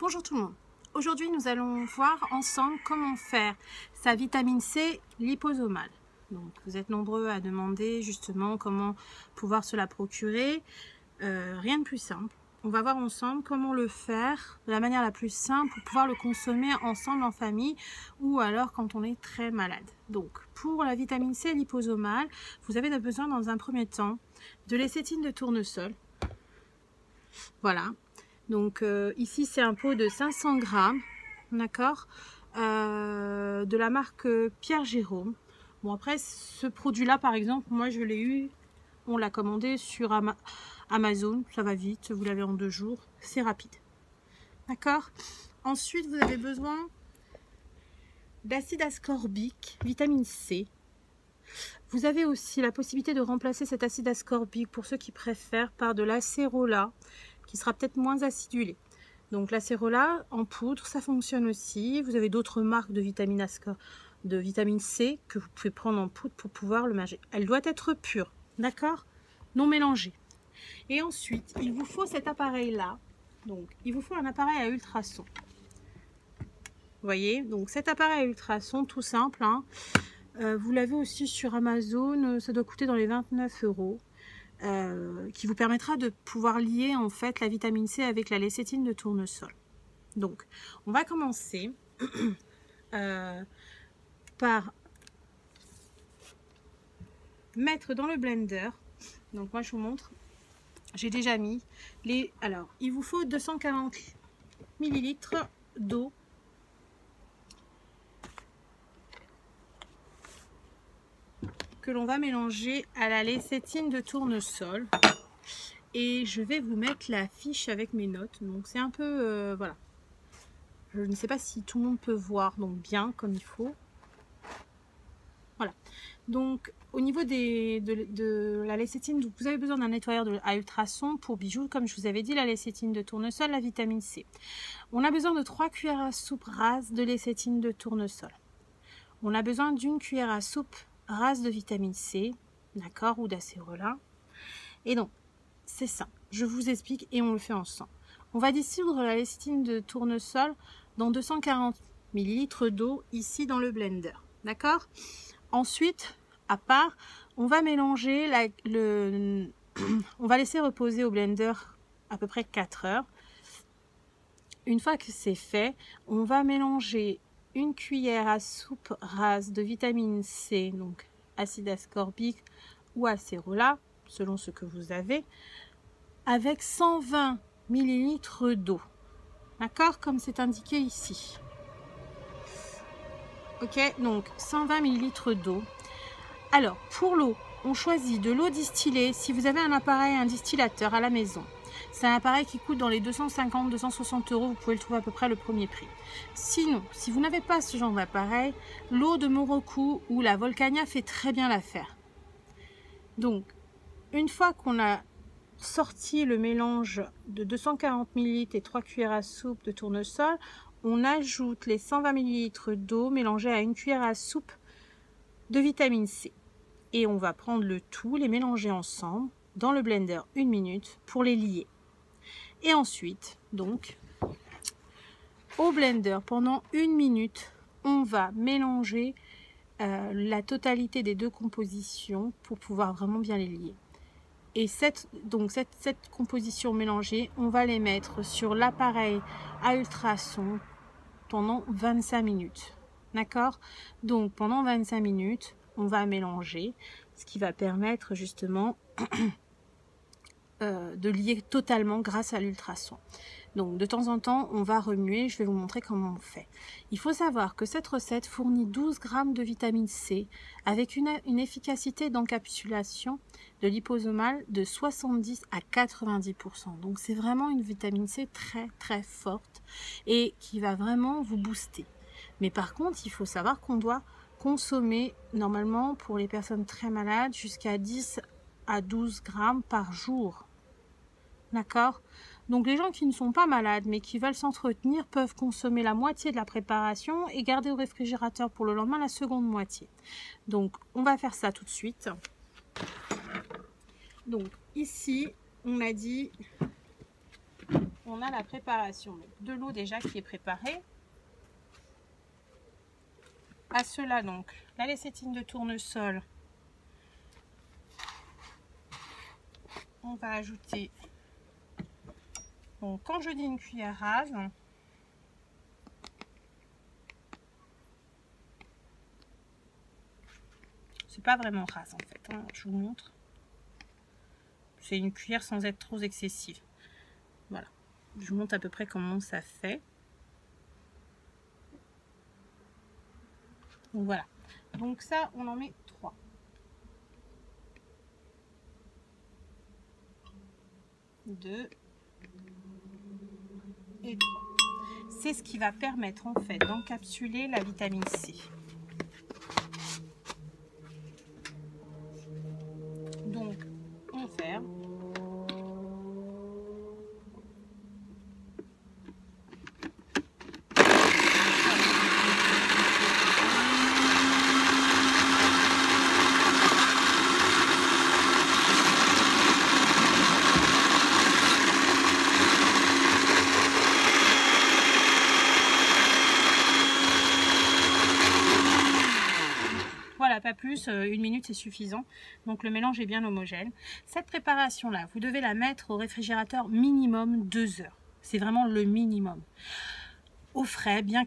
Bonjour tout le monde. Aujourd'hui, nous allons voir ensemble comment faire sa vitamine C liposomale. Donc, vous êtes nombreux à demander justement comment pouvoir se la procurer. Rien de plus simple. On va voir ensemble comment le faire de la manière la plus simple pour pouvoir le consommer ensemble en famille ou alors quand on est très malade. Donc, pour la vitamine C liposomale, vous avez besoin dans un premier temps de lécithine de tournesol. Voilà. Donc ici c'est un pot de 500 grammes, d'accord, de la marque Pierre Jérôme. Bon après ce produit là par exemple, moi je l'ai eu, on l'a commandé sur Amazon, ça va vite, vous l'avez en 2 jours, c'est rapide. D'accord. Ensuite vous avez besoin d'acide ascorbique, vitamine C. Vous avez aussi la possibilité de remplacer cet acide ascorbique pour ceux qui préfèrent par de l'acérola, qui sera peut-être moins acidulé. Donc l'acérola en poudre, ça fonctionne aussi. Vous avez d'autres marques de vitamine C que vous pouvez prendre en poudre pour pouvoir le manger. Elle doit être pure, d'accord? Non mélangée. Et ensuite, il vous faut cet appareil-là. Donc, il vous faut un appareil à ultrasons. Vous voyez? Donc cet appareil à ultrasons, tout simple, hein, vous l'avez aussi sur Amazon, ça doit coûter dans les 29 €. Qui vous permettra de pouvoir lier en fait la vitamine C avec la lécithine de tournesol. Donc, on va commencer par mettre dans le blender. Donc, moi je vous montre. J'ai déjà mis les. Alors, il vous faut 240 ml d'eau. Que l'on va mélanger à la lécithine de tournesol. Et je vais vous mettre la fiche avec mes notes. Donc c'est un peu voilà. Je ne sais pas si tout le monde peut voir donc bien comme il faut. Voilà. Donc au niveau de la lécithine, donc, vous avez besoin d'un nettoyeur à ultrasons pour bijoux, comme je vous avais dit, la lécithine de tournesol, la vitamine C. On a besoin de 3 cuillères à soupe rases de lécithine de tournesol. On a besoin d'une cuillère à soupe rase de vitamine C, d'accord, ou d'acérola. Et donc, c'est ça. Je vous explique et on le fait ensemble. On va dissoudre la lécithine de tournesol dans 240 ml d'eau ici dans le blender, d'accord. Ensuite, à part, on va mélanger on va laisser reposer au blender à peu près 4 heures. Une fois que c'est fait, on va mélanger une cuillère à soupe rase de vitamine C, donc acide ascorbique ou acérola, selon ce que vous avez, avec 120 ml d'eau. D'accord, comme c'est indiqué ici. Ok, donc 120 ml d'eau. Alors, pour l'eau, on choisit de l'eau distillée si vous avez un appareil, un distillateur à la maison. C'est un appareil qui coûte dans les 250-260 €. Vous pouvez le trouver à peu près le premier prix. Sinon, si vous n'avez pas ce genre d'appareil, l'eau de Moroku ou la Volcania fait très bien l'affaire. Donc, une fois qu'on a sorti le mélange de 240 ml et 3 cuillères à soupe de tournesol, on ajoute les 120 ml d'eau mélangée à une cuillère à soupe de vitamine C. Et on va prendre le tout, les mélanger ensemble dans le blender 1 minute pour les lier. Et ensuite, donc, au blender pendant 1 minute, on va mélanger la totalité des deux compositions pour pouvoir vraiment bien les lier. Et cette composition mélangée, on va les mettre sur l'appareil à ultrasons pendant 25 minutes. D'accord? Donc pendant 25 minutes, on va mélanger, ce qui va permettre justement de lier totalement grâce à l'ultrason. Donc de temps en temps, on va remuer, je vais vous montrer comment on fait. Il faut savoir que cette recette fournit 12 grammes de vitamine C avec une efficacité d'encapsulation de liposomale de 70 à 90%. Donc c'est vraiment une vitamine C très très forte et qui va vraiment vous booster. Mais par contre, il faut savoir qu'on doit consommer normalement pour les personnes très malades jusqu'à 10 à 12 grammes par jour. D'accord? Donc les gens qui ne sont pas malades mais qui veulent s'entretenir peuvent consommer la moitié de la préparation et garder au réfrigérateur pour le lendemain la seconde moitié. Donc on va faire ça tout de suite. Donc ici on a dit on a la préparation de l'eau déjà qui est préparée. À cela donc la lécithine de tournesol. On va ajouter, donc quand je dis une cuillère rase, c'est pas vraiment rase en fait, hein, je vous montre. C'est une cuillère sans être trop excessive. Voilà, je vous montre à peu près comment ça fait. Donc voilà, donc ça on en met 3. Deux et 3. C'est ce qui va permettre en fait d'encapsuler la vitamine C. Donc on ferme. Voilà, pas plus, 1 minute c'est suffisant. Donc le mélange est bien homogène. Cette préparation là, vous devez la mettre au réfrigérateur minimum 2 heures. C'est vraiment le minimum. Au frais, bien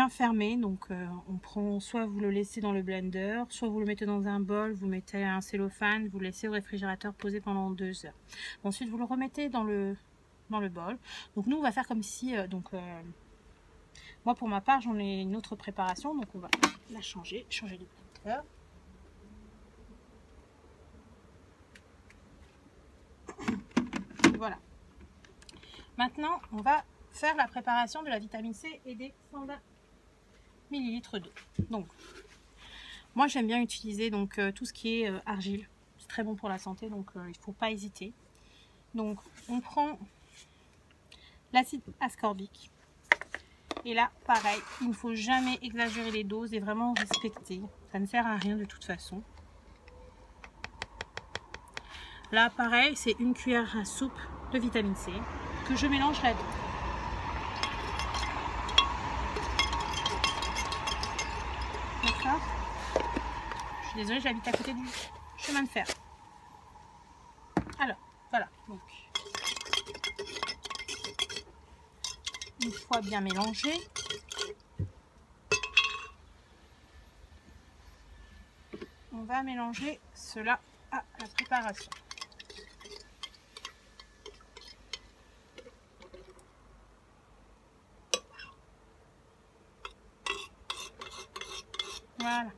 fermé. Donc on prend, soit vous le laissez dans le blender, soit vous le mettez dans un bol, vous mettez un cellophane, vous le laissez au réfrigérateur poser pendant 2 heures. Ensuite vous le remettez dans le bol. Donc nous on va faire comme si, moi pour ma part j'en ai une autre préparation, donc on va la changer de blender. Voilà. Maintenant, on va faire la préparation de la vitamine C et des 120 ml d'eau. Donc, moi j'aime bien utiliser donc tout ce qui est argile. C'est très bon pour la santé, donc il ne faut pas hésiter. Donc, on prend l'acide ascorbique. Et là, pareil, il ne faut jamais exagérer les doses et vraiment respecter. Ça ne sert à rien de toute façon. Là, pareil, c'est une cuillère à soupe de vitamine C que je mélange là-dedans. D'accord? Je suis désolée, j'habite à côté du chemin de fer. Alors, voilà. Donc, une fois bien mélangé, on va mélanger cela à la préparation. Voilà.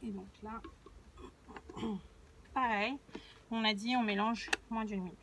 Et donc là, pareil, on a dit on mélange moins d'1 minute.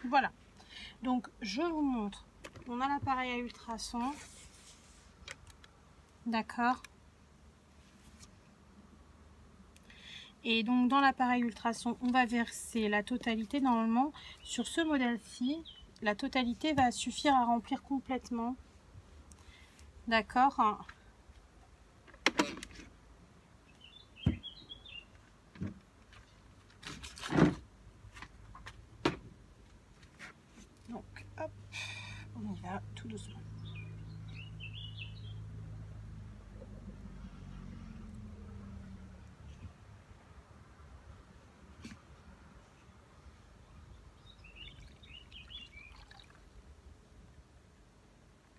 Voilà, donc je vous montre, on a l'appareil à ultrasons, d'accord, et donc dans l'appareil ultrason on va verser la totalité. Normalement sur ce modèle-ci la totalité va suffire à remplir complètement, d'accord. Hop, on y va tout doucement.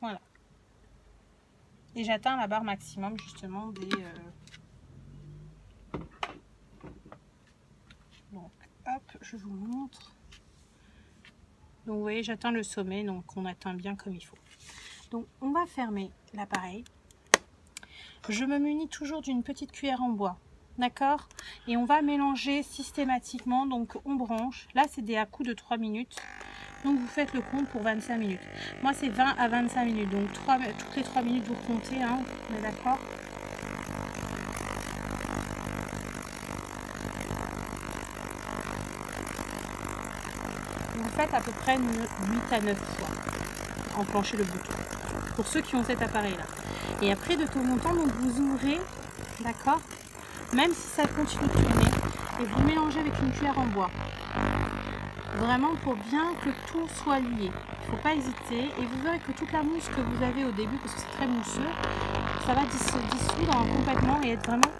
Voilà. Et j'atteins la barre maximum justement des... Donc, hop, je vous montre. Donc vous voyez, j'atteins le sommet, donc on atteint bien comme il faut. Donc on va fermer l'appareil. je me munis toujours d'une petite cuillère en bois. D'accord? Et on va mélanger systématiquement. Donc on branche. Là, c'est des à-coups de 3 minutes. Donc vous faites le compte pour 25 minutes. Moi, c'est 20 à 25 minutes. Donc toutes les 3 minutes, vous comptez. Hein, on est d'accord? Vous faites à peu près 8 à 9 fois. Enclencher le bouton. Pour ceux qui ont cet appareil-là. Et après, de temps en temps, donc vous ouvrez. D'accord? Même si ça continue de tourner, et vous mélangez avec une cuillère en bois. Vraiment pour bien que tout soit lié. Il ne faut pas hésiter. Et vous verrez que toute la mousse que vous avez au début, parce que c'est très mousseux, ça va dissoudre complètement et être vraiment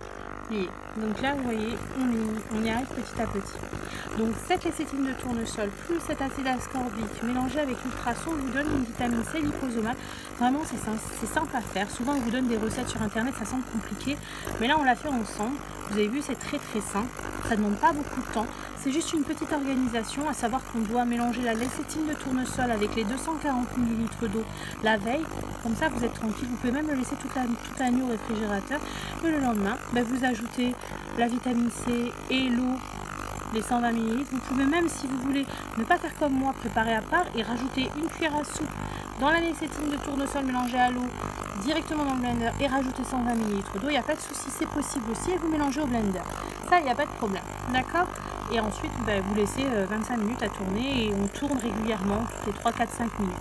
lié. Donc là, vous voyez, on y arrive petit à petit. Donc cette lécithine de tournesol plus cet acide ascorbique mélangé avec l'ultrason vous donne une vitamine C liposomale. Vraiment, c'est simple à faire. Souvent, on vous donne des recettes sur internet, ça semble compliqué. Mais là, on l'a fait ensemble. Vous avez vu, c'est très simple. Ça ne demande pas beaucoup de temps. C'est juste une petite organisation, à savoir qu'on doit mélanger la lécithine de tournesol avec les 240 ml d'eau la veille. Comme ça, vous êtes tranquille. Vous pouvez même le laisser toute la nuit au réfrigérateur. Et le lendemain, vous ajoutez la vitamine C et l'eau, les 120 ml. Vous pouvez même, si vous voulez, ne pas faire comme moi, préparer à part et rajouter une cuillère à soupe dans la lécithine de tournesol mélangée à l'eau directement dans le blender et rajouter 120 ml d'eau. Il n'y a pas de souci, c'est possible aussi et vous mélangez au blender. Ça, il n'y a pas de problème. D'accord? Et ensuite, vous laissez 25 minutes à tourner et on tourne régulièrement toutes les 3, 4, 5 minutes.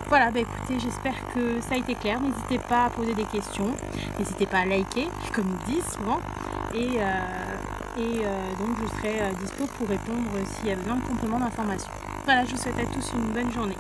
Voilà, écoutez, j'espère que ça a été clair. N'hésitez pas à poser des questions. N'hésitez pas à liker, comme ils disent souvent. Et donc, je serai dispo pour répondre s'il y a besoin de compléments d'information. Voilà, je vous souhaite à tous une bonne journée.